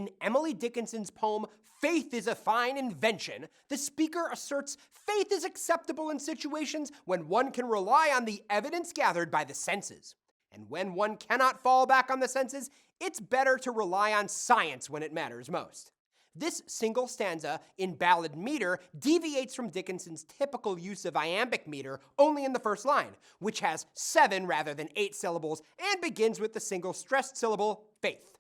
In Emily Dickinson's poem, Faith is a Fine Invention, the speaker asserts faith is acceptable in situations when one can rely on the evidence gathered by the senses. And when one cannot fall back on the senses, it's better to rely on science when it matters most. This single stanza in ballad meter deviates from Dickinson's typical use of iambic meter only in the first line, which has 7 rather than 8 syllables and begins with the single stressed syllable, faith.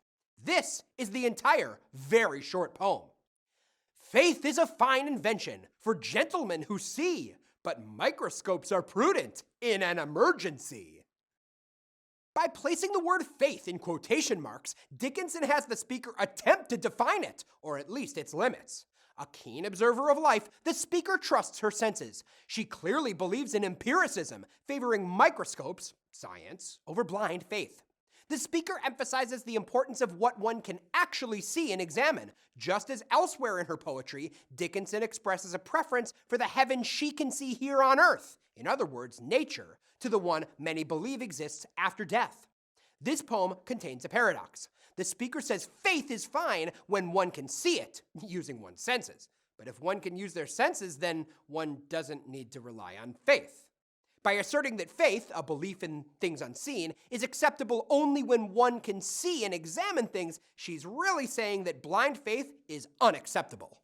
This is the entire, very short poem. Faith is a fine invention for gentlemen who see, but microscopes are prudent in an emergency. By placing the word faith in quotation marks, Dickinson has the speaker attempt to define it, or at least its limits. A keen observer of life, the speaker trusts her senses. She clearly believes in empiricism, favoring microscopes, science, over blind faith. The speaker emphasizes the importance of what one can actually see and examine. Just as elsewhere in her poetry, Dickinson expresses a preference for the heaven she can see here on earth, in other words, nature, to the one many believe exists after death. This poem contains a paradox. The speaker says faith is fine when one can see it, using one's senses. But if one can use their senses, then one doesn't need to rely on faith. By asserting that faith, a belief in things unseen, is acceptable only when one can see and examine things, she's really saying that blind faith is unacceptable.